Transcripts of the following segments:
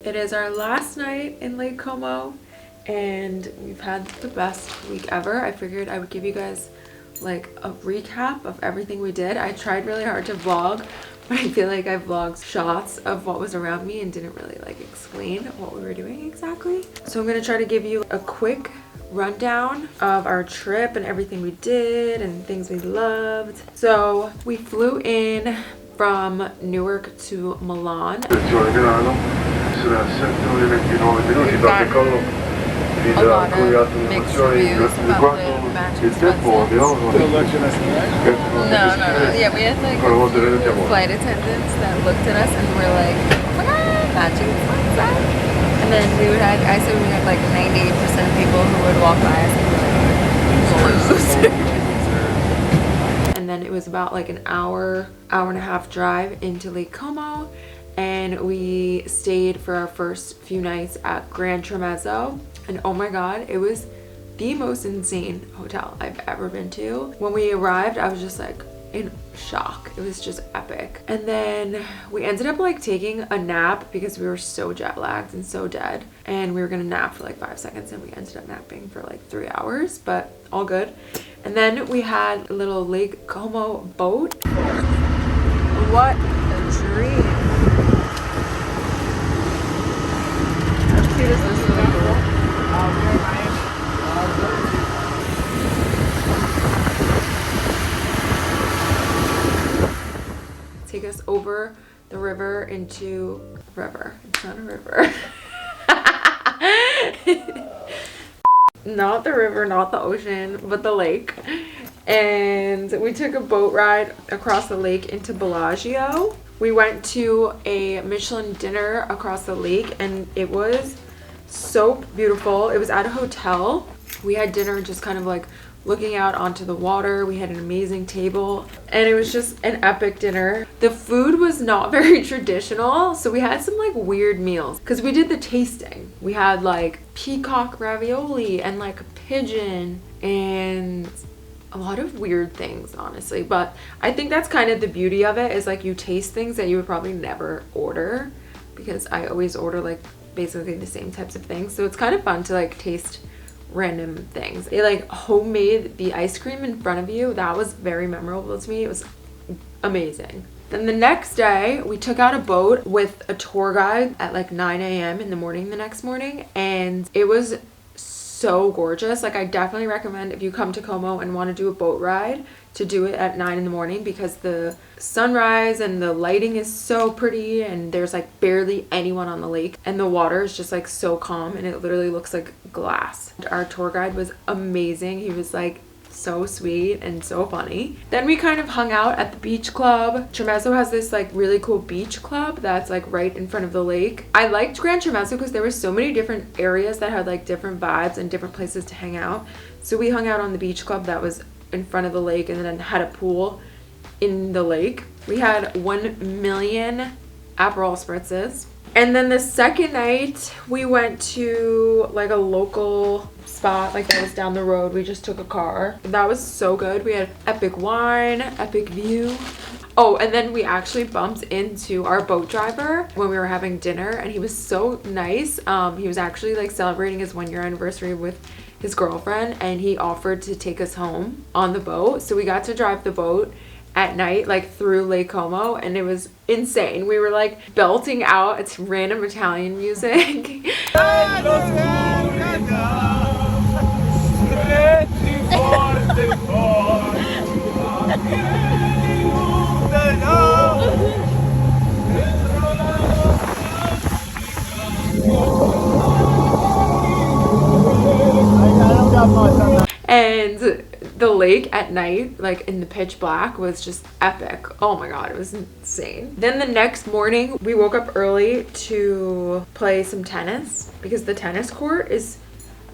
It is our last night in Lake Como and we've had the best week ever. I figured I would give you guys like a recap of everything we did. I tried really hard to vlog, but I feel like I vlogged shots of what was around me and didn't really like explain what we were doing exactly. So I'm gonna try to give you a quick rundown of our trip and everything we did and things we loved. So we flew in from Newark to Milan. A lot of mixed reviews about the match expenses. No. Yeah, we had like a few flight attendants that looked at us and were like, oh my god, matching expenses. And then I said we had like 98% of people who would walk by us and be like, and then it was about like an hour and a half drive into Lake Como. And we stayed for our first few nights at Gran Tramezzo. And oh my god, it was the most insane hotel I've ever been to. When we arrived, I was just like in shock. It was just epic. And then we ended up like taking a nap because we were so jet lagged and so dead. And we were gonna nap for like 5 seconds and we ended up napping for like 3 hours, but all good. And then we had a little Lake Como boat. What a dream. This is really cool. Take us over the river into river. It's not a river. Not the river, not the ocean, but the lake. And we took a boat ride across the lake into Bellagio. We went to a Michelin dinner across the lake and it was so beautiful. It was at a hotel. We had dinner just kind of like looking out onto the water. We had an amazing table and it was just an epic dinner. The food was not very traditional, so we had some like weird meals because we did the tasting. We had like peacock ravioli and like pigeon and a lot of weird things, honestly, but I think that's kind of the beauty of it, is like you taste things that you would probably never order, because I always order like basically the same types of things, so it's kind of fun to like taste random things. They like homemade the ice cream in front of you. That was very memorable to me. It was amazing. Then the next day we took out a boat with a tour guide at like 9 a.m. in the morning the next morning, and it was so gorgeous. Like I definitely recommend, if you come to Como and want to do a boat ride, to do it at 9 in the morning, because the sunrise and the lighting is so pretty and there's like barely anyone on the lake and the water is just like so calm and it literally looks like glass. Our tour guide was amazing. He was like so sweet and so funny. Then we kind of hung out at the beach club. Tramezzo has this like really cool beach club that's like right in front of the lake. I liked Gran Tramezzo because there were so many different areas that had like different vibes and different places to hang out. So we hung out on the beach club that was in front of the lake and then had a pool in the lake. We had 1 million Aperol spritzes. And then the second night we went to like a local spot like that was down the road. We just took a car. That was so good. We had epic wine, epic view. Oh, and then we actually bumped into our boat driver when we were having dinner and he was so nice. He was actually like celebrating his 1-year anniversary with his girlfriend and he offered to take us home on the boat. So we got to drive the boat at night like through Lake Como and it was insane. We were like belting out it's random Italian music. And the lake at night, like in the pitch black, was just epic. Oh my god, it was insane. Then the next morning we woke up early to play some tennis because the tennis court is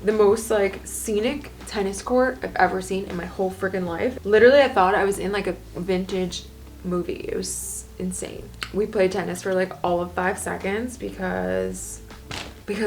the most like scenic tennis court I've ever seen in my whole freaking life. Literally I thought I was in like a vintage movie. It was insane. We played tennis for like all of 5 seconds because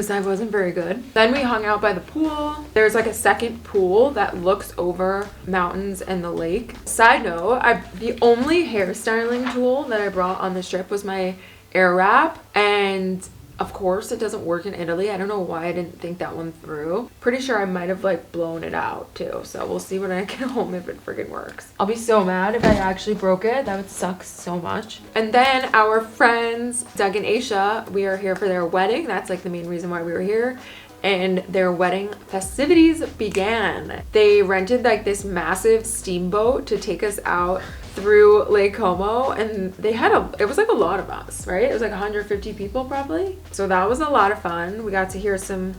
I wasn't very good. Then we hung out by the pool. There's like a second pool that looks over mountains and the lake. Side note, the only hairstyling tool that I brought on this trip was my air wrap, and Of course, it doesn't work in Italy. I don't know why I didn't think that one through. Pretty sure I might have like blown it out too. So we'll see when I get home if it freaking works. I'll be so mad if I actually broke it. That would suck so much. And then our friends, Doug and Aisha, we are here for their wedding. That's like the main reason why we were here. And their wedding festivities began. They rented like this massive steamboat to take us out through Lake Como, and they had it was like a lot of us, right? It was like 150 people probably. So that was a lot of fun. We got to hear some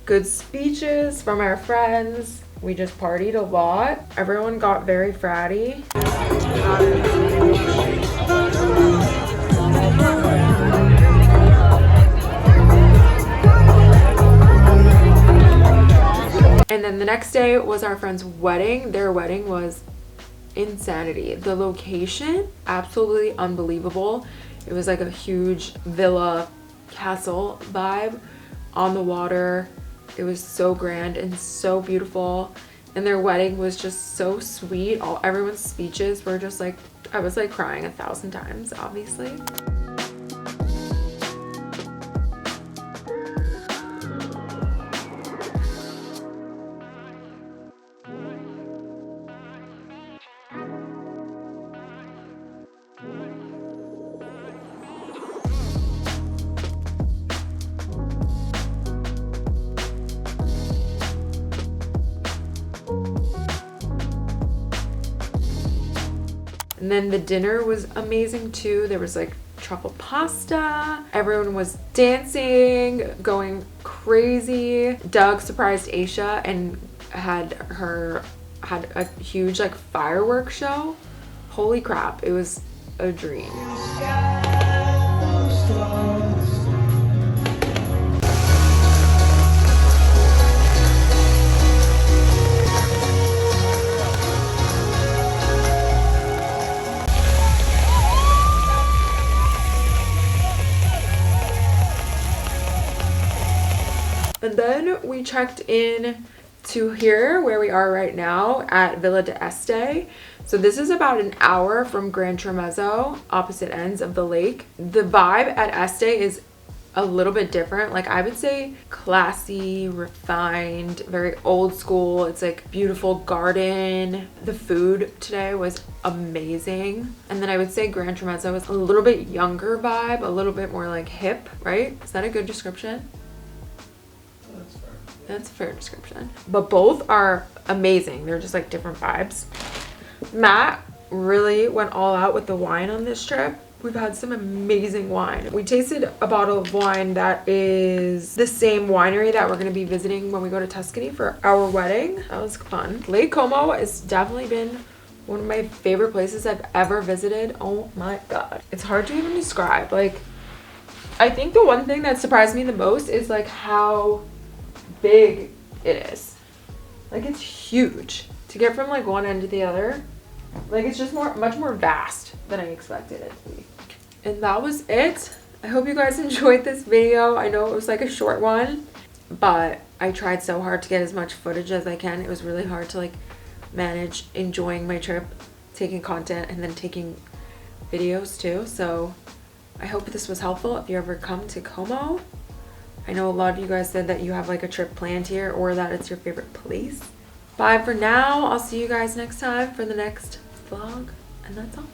good speeches from our friends. We just partied a lot. Everyone got very fratty. And then the next day was our friend's wedding. Their wedding was insanity. The location, absolutely unbelievable. It was like a huge villa castle vibe on the water. It was so grand and so beautiful. And their wedding was just so sweet. Everyone's speeches were just like, I was like crying 1,000 times, obviously. And then the dinner was amazing too. There was like truffle pasta. Everyone was dancing, going crazy. Doug surprised Aisha and had a huge like fireworks show. Holy crap, it was a dream. And then we checked in to here where we are right now at Villa d'Este. So this is about an hour from Gran Tramezzo, opposite ends of the lake. The vibe at Este is a little bit different. Like I would say classy, refined, very old school. It's like beautiful garden. The food today was amazing. And then I would say Gran Tramezzo is a little bit younger vibe, a little bit more like hip, right? Is that a good description? That's a fair description. But both are amazing. They're just like different vibes. Matt really went all out with the wine on this trip. We've had some amazing wine. We tasted a bottle of wine that is the same winery that we're going to be visiting when we go to Tuscany for our wedding. That was fun. Lake Como has definitely been one of my favorite places I've ever visited. Oh my God. It's hard to even describe. Like, I think the one thing that surprised me the most is like how big it is. Like it's huge to get from like one end to the other. Like it's just much more vast than I expected it to be. And that was it. I hope you guys enjoyed this video. I know it was like a short one, but I tried so hard to get as much footage as I can. It was really hard to like manage enjoying my trip, taking content and then taking videos too. So I hope this was helpful if you ever come to Como. I know a lot of you guys said that you have like a trip planned here or that it's your favorite place. Bye for now. I'll see you guys next time for the next vlog, and that's all.